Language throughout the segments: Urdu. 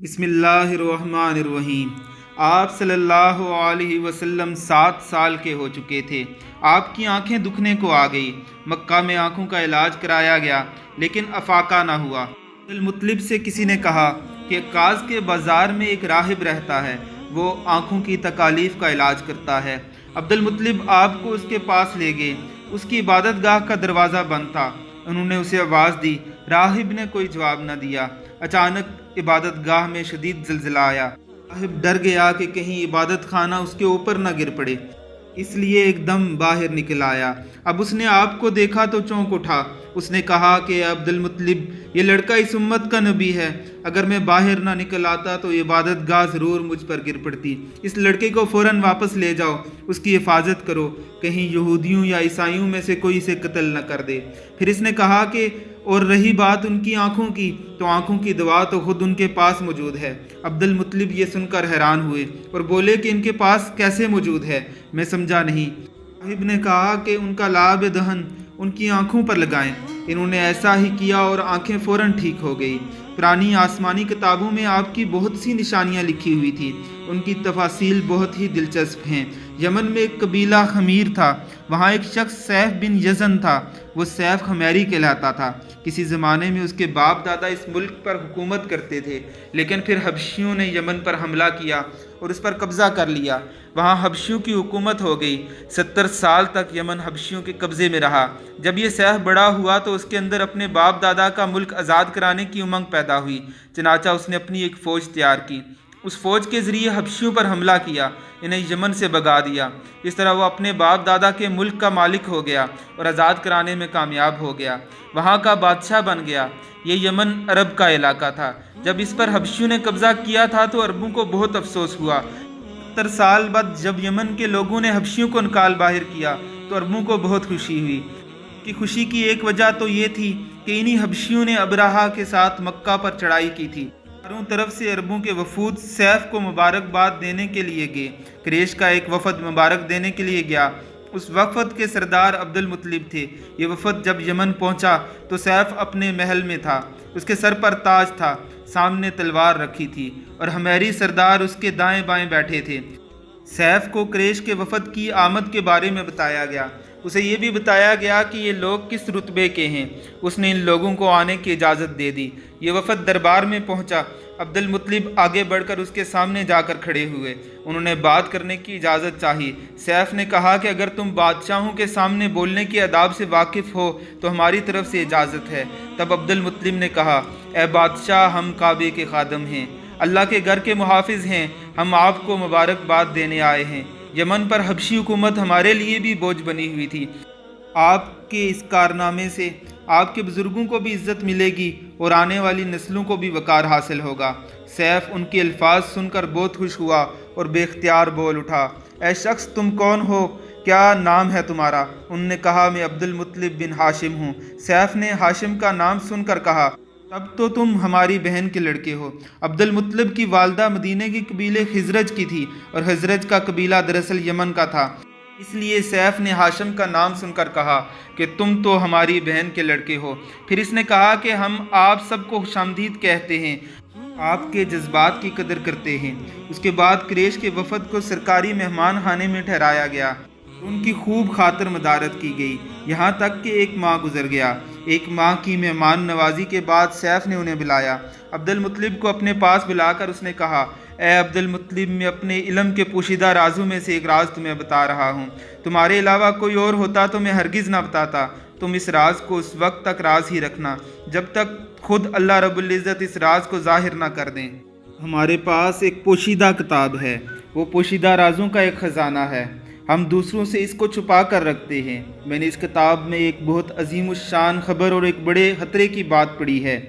بسم اللہ الرحمن الرحیم۔ آپ صلی اللہ علیہ وسلم 7 سال کے ہو چکے تھے۔ آپ کی آنکھیں دکھنے کو آ گئی۔ مکہ میں آنکھوں کا علاج کرایا گیا لیکن افاقہ نہ ہوا۔ عبدالمطلب سے کسی نے کہا کہ کاز کے بازار میں ایک راہب رہتا ہے، وہ آنکھوں کی تکالیف کا علاج کرتا ہے۔ عبدالمطلب آپ کو اس کے پاس لے گئے۔ اس کی عبادت گاہ کا دروازہ بند تھا۔ انہوں نے اسے آواز دی، راہب نے کوئی جواب نہ دیا۔ اچانک عبادت گاہ میں شدید زلزلہ آیا۔ راہب ڈر گیا کہ کہیں عبادت خانہ اس کے اوپر نہ گر پڑے، اس لیے ایک دم باہر نکل آیا۔ اب اس نے آپ کو دیکھا تو چونک اٹھا۔ اس نے کہا کہ عبدالمطلب، یہ لڑکا اس امت کا نبی ہے، اگر میں باہر نہ نکل آتا تو عبادت گاہ ضرور مجھ پر گر پڑتی۔ اس لڑکے کو فوراً واپس لے جاؤ، اس کی حفاظت کرو، کہیں یہودیوں یا عیسائیوں میں سے کوئی اسے قتل نہ کر دے۔ پھر اس نے کہا کہ اور رہی بات ان کی آنکھوں کی، تو آنکھوں کی دوا تو خود ان کے پاس موجود ہے۔ عبدالمطلب یہ سن کر حیران ہوئے اور بولے کہ ان کے پاس کیسے موجود ہے؟ میں سمجھا نہیں۔ راہب نے کہا کہ ان کا لعاب دہن ان کی آنکھوں پر لگائیں۔ انہوں نے ایسا ہی کیا اور آنکھیں فوراً ٹھیک ہو گئی۔ پرانی آسمانی کتابوں میں آپ کی بہت سی نشانیاں لکھی ہوئی تھیں، ان کی تفاصیل بہت ہی دلچسپ ہیں۔ یمن میں ایک قبیلہ خمیر تھا، وہاں ایک شخص سیف بن یزن تھا، وہ سیف خمیری کہلاتا تھا۔ کسی زمانے میں اس کے باپ دادا اس ملک پر حکومت کرتے تھے، لیکن پھر حبشیوں نے یمن پر حملہ کیا اور اس پر قبضہ کر لیا۔ وہاں حبشیوں کی حکومت ہو گئی۔ 70 سال تک یمن حبشیوں کے قبضے میں رہا۔ جب یہ سیف بڑا ہوا تو اس کے اندر اپنے باپ دادا کا ملک آزاد کرانے کی امنگ پیدا ہوئی، چنانچہ اس نے اپنی ایک فوج تیار کی۔ اس فوج کے ذریعے حبشیوں پر حملہ کیا، انہیں یمن سے بھگا دیا۔ اس طرح وہ اپنے باپ دادا کے ملک کا مالک ہو گیا اور آزاد کرانے میں کامیاب ہو گیا، وہاں کا بادشاہ بن گیا۔ یہ یمن عرب کا علاقہ تھا۔ جب اس پر حبشیوں نے قبضہ کیا تھا تو عربوں کو بہت افسوس ہوا۔ 70 سال بعد جب یمن کے لوگوں نے حبشیوں کو نکال باہر کیا تو عربوں کو بہت خوشی ہوئی۔ کی خوشی کی ایک وجہ تو یہ تھی کہ انہی حبشیوں نے ابرہہ کے ساتھ مکہ پر چڑھائی کی تھی۔ چاروں طرف سے عربوں کے وفود سیف کو مبارکباد دینے کے لیے گئے۔ قریش کا ایک وفد مبارک دینے کے لیے گیا۔ اس وفد کے سردار عبدالمطلب تھے۔ یہ وفد جب یمن پہنچا تو سیف اپنے محل میں تھا، اس کے سر پر تاج تھا، سامنے تلوار رکھی تھی اور حمیری سردار اس کے دائیں بائیں بیٹھے تھے۔ سیف کو قریش کے وفد کی آمد کے بارے میں بتایا گیا۔ اسے یہ بھی بتایا گیا کہ یہ لوگ کس رتبے کے ہیں۔ اس نے ان لوگوں کو آنے کی اجازت دے دی۔ یہ وفد دربار میں پہنچا۔ عبدالمطلب آگے بڑھ کر اس کے سامنے جا کر کھڑے ہوئے۔ انہوں نے بات کرنے کی اجازت چاہی۔ سیف نے کہا کہ اگر تم بادشاہوں کے سامنے بولنے کے آداب سے واقف ہو تو ہماری طرف سے اجازت ہے۔ تب عبدالمطلب نے کہا، اے بادشاہ، ہم کعبے کے خادم ہیں، اللہ کے گھر کے محافظ ہیں، ہم آپ کو مبارکباد دینے آئے ہیں۔ یمن پر حبشی حکومت ہمارے لیے بھی بوجھ بنی ہوئی تھی۔ آپ کے اس کارنامے سے آپ کے بزرگوں کو بھی عزت ملے گی اور آنے والی نسلوں کو بھی وقار حاصل ہوگا۔ سیف ان کے الفاظ سن کر بہت خوش ہوا اور بے اختیار بول اٹھا، اے شخص، تم کون ہو؟ کیا نام ہے تمہارا؟ انہوں نے کہا، میں عبدالمطلب بن ہاشم ہوں۔ سیف نے ہاشم کا نام سن کر کہا، تب تو تم ہماری بہن کے لڑکے ہو۔ عبدالمطلب کی والدہ مدینہ کی قبیلے خزرج کی تھی اور خزرج کا قبیلہ دراصل یمن کا تھا، اس لیے سیف نے ہاشم کا نام سن کر کہا کہ تم تو ہماری بہن کے لڑکے ہو۔ پھر اس نے کہا کہ ہم آپ سب کو خوش آمدید کہتے ہیں، آپ کے جذبات کی قدر کرتے ہیں۔ اس کے بعد قریش کے وفد کو سرکاری مہمان خانے میں ٹھہرایا گیا، ان کی خوب خاطر مدارت کی گئی، یہاں تک کہ ایک ماہ گزر گیا۔ ایک ماہ کی مہمان نوازی کے بعد سیف نے انہیں بلایا۔ عبدالمطلب کو اپنے پاس بلا کر اس نے کہا، اے عبدالمطلب، میں اپنے علم کے پوشیدہ رازوں میں سے ایک راز تمہیں بتا رہا ہوں۔ تمہارے علاوہ کوئی اور ہوتا تو میں ہرگز نہ بتاتا۔ تم اس راز کو اس وقت تک راز ہی رکھنا جب تک خود اللہ رب العزت اس راز کو ظاہر نہ کر دیں۔ ہمارے پاس ایک پوشیدہ کتاب ہے، وہ پوشیدہ رازوں کا ایک خزانہ ہے، ہم دوسروں سے اس کو چھپا کر رکھتے ہیں۔ میں نے اس کتاب میں ایک بہت عظیم الشان خبر اور ایک بڑے خطرے کی بات پڑھی ہے،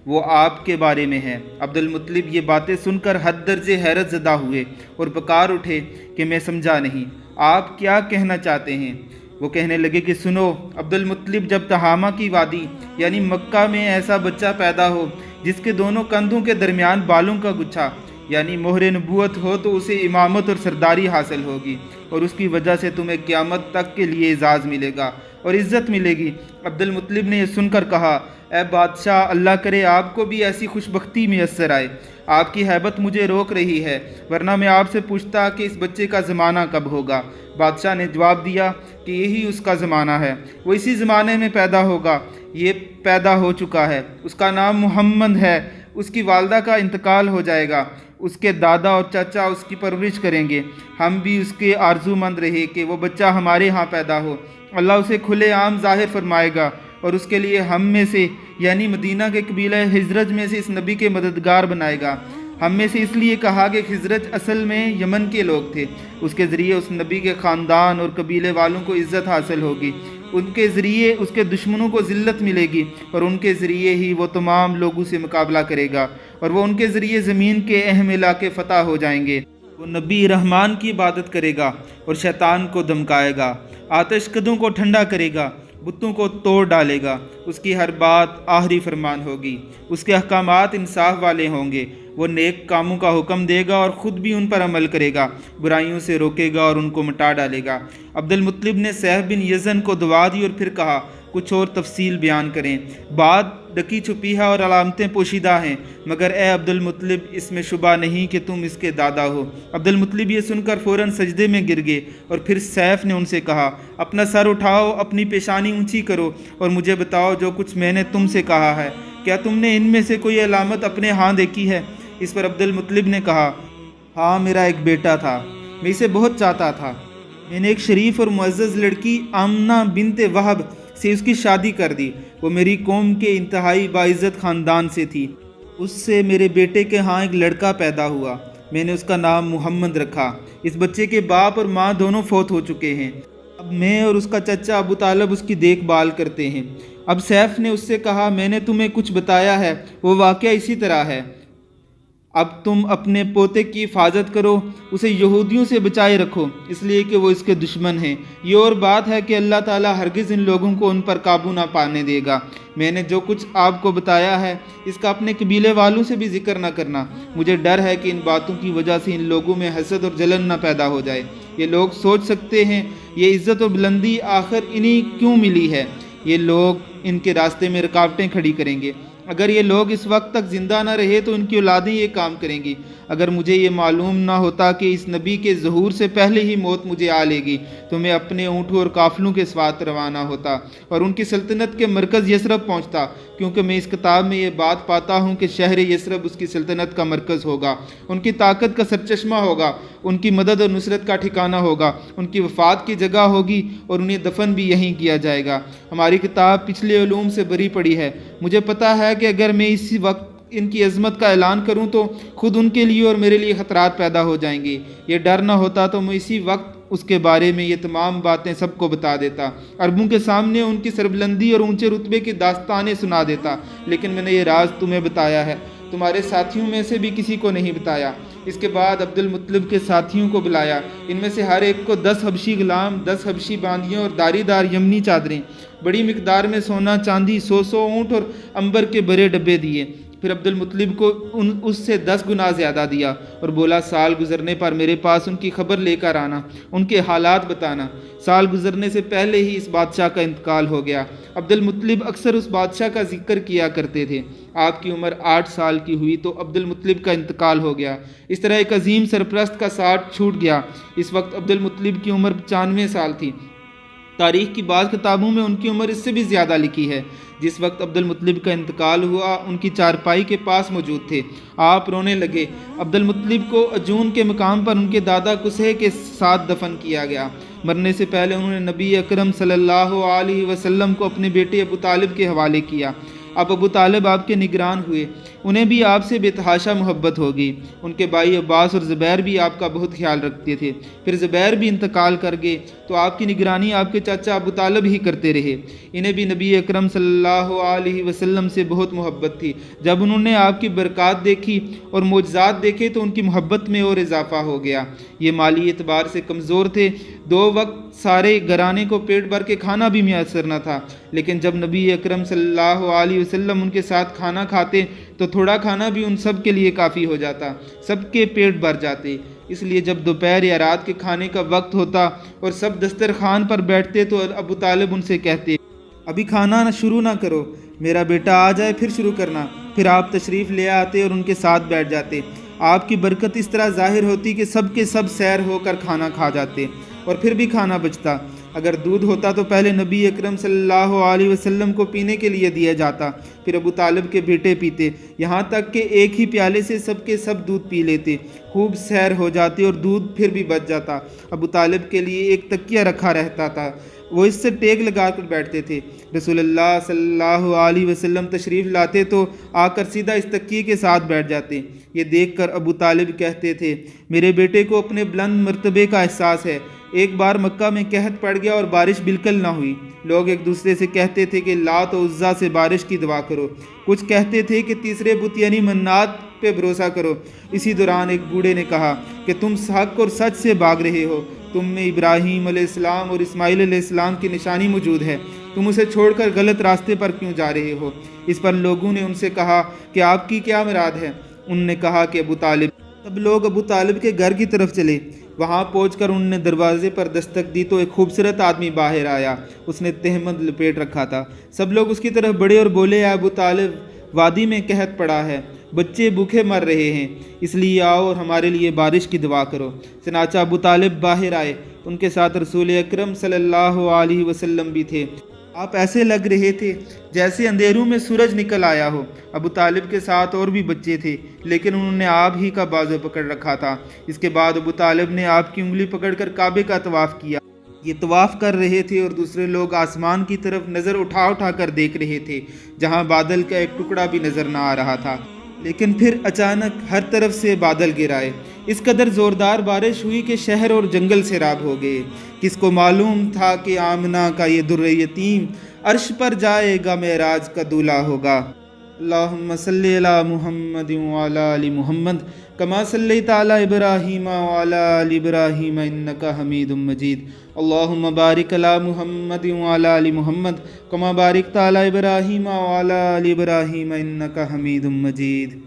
وہ آپ کے بارے میں ہے۔ عبدالمطلب یہ باتیں سن کر حد درجے حیرت زدہ ہوئے اور پکار اٹھے کہ میں سمجھا نہیں، آپ کیا کہنا چاہتے ہیں؟ وہ کہنے لگے کہ سنو عبدالمطلب، جب تہامہ کی وادی یعنی مکہ میں ایسا بچہ پیدا ہو جس کے دونوں کندھوں کے درمیان بالوں کا گچھا یعنی مہر نبوت ہو تو اسے امامت اور سرداری حاصل ہوگی اور اس کی وجہ سے تمہیں قیامت تک کے لیے اعزاز ملے گا۔ اور عزت ملے گی۔ عبد المطلب نے یہ سن کر کہا، اے بادشاہ، اللہ کرے آپ کو بھی ایسی خوش بختی میسر آئے۔ آپ کی ہیبت مجھے روک رہی ہے، ورنہ میں آپ سے پوچھتا کہ اس بچے کا زمانہ کب ہوگا۔ بادشاہ نے جواب دیا کہ یہی اس کا زمانہ ہے، وہ اسی زمانے میں پیدا ہوگا۔ یہ پیدا ہو چکا ہے، اس کا نام محمد ہے۔ اس کی والدہ کا انتقال ہو جائے گا، اس کے دادا اور چچا اس کی پرورش کریں گے۔ ہم بھی اس کے آرزو مند رہے کہ وہ بچہ ہمارے ہاں پیدا ہو۔ اللہ اسے کھلے عام ظاہر فرمائے گا اور اس کے لیے ہم میں سے یعنی مدینہ کے قبیلہ خزرج میں سے اس نبی کے مددگار بنائے گا۔ ہم میں سے اس لیے کہا کہ خزرج اصل میں یمن کے لوگ تھے۔ اس کے ذریعے اس نبی کے خاندان اور قبیلے والوں کو عزت حاصل ہوگی، ان کے ذریعے اس کے دشمنوں کو ذلت ملے گی، اور ان کے ذریعے ہی وہ تمام لوگوں سے مقابلہ کرے گا، اور وہ ان کے ذریعے زمین کے اہم علاقے فتح ہو جائیں گے۔ وہ نبی رحمان کی عبادت کرے گا اور شیطان کو دمکائے گا، آتش کدوں کو ٹھنڈا کرے گا، بتوں کو توڑ ڈالے گا۔ اس کی ہر بات آخری فرمان ہوگی، اس کے احکامات انصاف والے ہوں گے۔ وہ نیک کاموں کا حکم دے گا اور خود بھی ان پر عمل کرے گا، برائیوں سے روکے گا اور ان کو مٹا ڈالے گا۔ عبد المطلب نے سیف بن یزن کو دعا دی اور پھر کہا، کچھ اور تفصیل بیان کریں۔ بات ڈکی چھپی ہے اور علامتیں پوشیدہ ہیں، مگر اے عبد المطلب، اس میں شبہ نہیں کہ تم اس کے دادا ہو۔ عبد المطلب یہ سن کر فوراً سجدے میں گر گئے، اور پھر سیف نے ان سے کہا، اپنا سر اٹھاؤ، اپنی پیشانی اونچی کرو اور مجھے بتاؤ جو کچھ میں نے تم سے کہا ہے، کیا تم نے ان میں سے کوئی علامت اپنے ہاں دیکھی ہے؟ اس پر عبد المطلب نے کہا، ہاں، میرا ایک بیٹا تھا، میں اسے بہت چاہتا تھا۔ میں نے ایک شریف اور معزز لڑکی آمنہ بنت وہب سے اس کی شادی کر دی۔ وہ میری قوم کے انتہائی باعزت خاندان سے تھی۔ اس سے میرے بیٹے کے ہاں ایک لڑکا پیدا ہوا، میں نے اس کا نام محمد رکھا۔ اس بچے کے باپ اور ماں دونوں فوت ہو چکے ہیں، اب میں اور اس کا چچا ابو طالب اس کی دیکھ بھال کرتے ہیں۔ اب سیف نے اس سے کہا، میں نے تمہیں کچھ بتایا ہے، وہ واقعہ اسی طرح ہے۔ اب تم اپنے پوتے کی حفاظت کرو، اسے یہودیوں سے بچائے رکھو، اس لیے کہ وہ اس کے دشمن ہیں۔ یہ اور بات ہے کہ اللہ تعالیٰ ہرگز ان لوگوں کو ان پر قابو نہ پانے دے گا۔ میں نے جو کچھ آپ کو بتایا ہے، اس کا اپنے قبیلے والوں سے بھی ذکر نہ کرنا۔ مجھے ڈر ہے کہ ان باتوں کی وجہ سے ان لوگوں میں حسد اور جلن نہ پیدا ہو جائے۔ یہ لوگ سوچ سکتے ہیں، یہ عزت و بلندی آخر انہیں کیوں ملی ہے؟ یہ لوگ ان کے راستے میں رکاوٹیں کھڑی کریں گے۔ اگر یہ لوگ اس وقت تک زندہ نہ رہے تو ان کی اولادیں یہ کام کریں گی۔ اگر مجھے یہ معلوم نہ ہوتا کہ اس نبی کے ظہور سے پہلے ہی موت مجھے آ لے گی تو میں اپنے اونٹوں اور قافلوں کے ساتھ روانہ ہوتا اور ان کی سلطنت کے مرکز یثرب پہنچتا، کیونکہ میں اس کتاب میں یہ بات پاتا ہوں کہ شہر یثرب اس کی سلطنت کا مرکز ہوگا، ان کی طاقت کا سرچشمہ ہوگا، ان کی مدد اور نصرت کا ٹھکانہ ہوگا، ان کی وفات کی جگہ ہوگی اور انہیں دفن بھی یہیں کیا جائے گا۔ ہماری کتاب پچھلے علوم سے بری پڑی ہے۔ مجھے پتہ ہے کہ اگر میں اسی وقت ان کی عظمت کا اعلان کروں تو خود ان کے لیے اور میرے لیے خطرات پیدا ہو جائیں گے۔ یہ ڈر نہ ہوتا تو میں اسی وقت اس کے بارے میں یہ تمام باتیں سب کو بتا دیتا، عربوں کے سامنے ان کی سربلندی اور اونچے رتبے کی داستانیں سنا دیتا، لیکن میں نے یہ راز تمہیں بتایا ہے، تمہارے ساتھیوں میں سے بھی کسی کو نہیں بتایا۔ اس کے بعد عبد المطلب کے ساتھیوں کو بلایا، ان میں سے ہر ایک کو 10 حبشی غلام، 10 حبشی باندیاں اور داری دار یمنی چادریں، بڑی مقدار میں سونا چاندی، 100 اونٹ اور عنبر کے بڑے ڈبے دیے۔ پھر عبد المطلب کو اس سے 10 گنا زیادہ دیا اور بولا، سال گزرنے پر میرے پاس ان کی خبر لے کر آنا، ان کے حالات بتانا۔ سال گزرنے سے پہلے ہی اس بادشاہ کا انتقال ہو گیا۔ عبد المطلب اکثر اس بادشاہ کا ذکر کیا کرتے تھے۔ آپ کی عمر 8 سال کی ہوئی تو عبد المطلب کا انتقال ہو گیا۔ اس طرح ایک عظیم سرپرست کا ساتھ چھوٹ گیا۔ اس وقت عبد المطلب کی عمر 95 سال تھی۔ تاریخ کی بعض کتابوں میں ان کی عمر اس سے بھی زیادہ لکھی ہے۔ جس وقت عبد المطلب کا انتقال ہوا، ان کی چارپائی کے پاس موجود تھے۔ آپ رونے لگے۔ عبد المطلب کو عجون کے مقام پر ان کے دادا قصے کے ساتھ دفن کیا گیا۔ مرنے سے پہلے انہوں نے نبی اکرم صلی اللہ علیہ وسلم کو اپنے بیٹے ابو طالب کے حوالے کیا۔ اب ابو طالب آپ کے نگران ہوئے، انہیں بھی آپ سے بے تحاشا محبت ہوگی۔ ان کے بھائی عباس اور زبیر بھی آپ کا بہت خیال رکھتے تھے۔ پھر زبیر بھی انتقال کر گئے تو آپ کی نگرانی آپ کے چاچا ابو طالب ہی کرتے رہے۔ انہیں بھی نبی اکرم صلی اللہ علیہ وسلم سے بہت محبت تھی۔ جب انہوں نے آپ کی برکات دیکھی اور معجزات دیکھے تو ان کی محبت میں اور اضافہ ہو گیا۔ یہ مالی اعتبار سے کمزور تھے، 2 وقت سارے گھرانے کو پیٹ بھر کے کھانا بھی میسر نہ تھا، لیکن جب نبی اکرم صلی اللہ علیہ وسلم ان کے ساتھ کھانا کھاتے تو تھوڑا کھانا بھی ان سب کے لیے کافی ہو جاتا، سب کے پیٹ بھر جاتے۔ اس لیے جب دوپہر یا رات کے کھانے کا وقت ہوتا اور سب دسترخوان پر بیٹھتے تو ابو طالب ان سے کہتے ابھی کھانا شروع نہ کرو، میرا بیٹا آ جائے پھر شروع کرنا۔ پھر آپ تشریف لے آتے اور ان کے ساتھ بیٹھ جاتے۔ آپ کی برکت اس طرح ظاہر ہوتی کہ سب کے سب سیر ہو کر کھانا کھا جاتے، اور پھر بھی کھانا بچتا۔ اگر دودھ ہوتا تو پہلے نبی اکرم صلی اللہ علیہ وسلم کو پینے کے لیے دیا جاتا، پھر ابو طالب کے بیٹے پیتے، یہاں تک کہ ایک ہی پیالے سے سب کے سب دودھ پی لیتے، خوب سیر ہو جاتی اور دودھ پھر بھی بچ جاتا۔ ابو طالب کے لیے ایک تکیہ رکھا رہتا تھا، وہ اس سے ٹیک لگا کر بیٹھتے تھے۔ رسول اللہ صلی اللہ علیہ وسلم تشریف لاتے تو آ کر سیدھا اس تکیے کے ساتھ بیٹھ جاتے۔ یہ دیکھ کر ابو طالب کہتے تھے میرے بیٹے کو اپنے بلند مرتبے کا احساس ہے۔ ایک بار مکہ میں قحط پڑ گیا اور بارش بالکل نہ ہوئی۔ لوگ ایک دوسرے سے کہتے تھے کہ لات و عزا سے بارش کی دعا کرو، کچھ کہتے تھے کہ تیسرے بت یعنی منات پہ بھروسہ کرو۔ اسی دوران ایک بوڑھے نے کہا کہ تم حق اور سچ سے بھاگ رہے ہو، تم میں ابراہیم علیہ السلام اور اسماعیل علیہ السلام کی نشانی موجود ہے، تم اسے چھوڑ کر غلط راستے پر کیوں جا رہے ہو؟ اس پر لوگوں نے ان سے کہا کہ آپ کی کیا مراد ہے؟ انہوں نے کہا کہ ابو طالب۔ سب لوگ ابو طالب کے گھر کی طرف چلے۔ وہاں پہنچ کر انہوں نے دروازے پر دستک دی تو ایک خوبصورت آدمی باہر آیا، اس نے تہمد لپیٹ رکھا تھا۔ سب لوگ اس کی طرف بڑھے اور بولے ابو طالب وادی میں قحط پڑا ہے، بچے بھوکے مر رہے ہیں، اس لیے آؤ اور ہمارے لیے بارش کی دعا کرو۔ چنانچہ ابو طالب باہر آئے، ان کے ساتھ رسول اکرم صلی اللہ علیہ وسلم بھی تھے۔ آپ ایسے لگ رہے تھے جیسے اندھیروں میں سورج نکل آیا ہو۔ ابو طالب کے ساتھ اور بھی بچے تھے، لیکن انہوں نے آپ ہی کا بازو پکڑ رکھا تھا۔ اس کے بعد ابو طالب نے آپ کی انگلی پکڑ کر کعبے کا طواف کیا۔ یہ طواف کر رہے تھے اور دوسرے لوگ آسمان کی طرف نظر اٹھا اٹھا کر دیکھ رہے تھے، جہاں بادل کا ایک ٹکڑا بھی نظر نہ آ رہا تھا۔ لیکن پھر اچانک ہر طرف سے بادل گر آئے، اس قدر زوردار بارش ہوئی کہ شہر اور جنگل سیراب ہو گئے۔ کس کو معلوم تھا کہ آمنہ کا یہ در یتیم عرش پر جائے گا، معراج کا دولہا ہوگا۔ اللہم صلی علی محمد وعلی آل محمد کما صلیت علی ابراہیم وعلی آل ابراہیم انک حمید مجید۔ اللہم بارک علی محمد وعلی آل محمد کما بارکت علی ابراہیم وعلی آل ابراہیم انک حمید مجید۔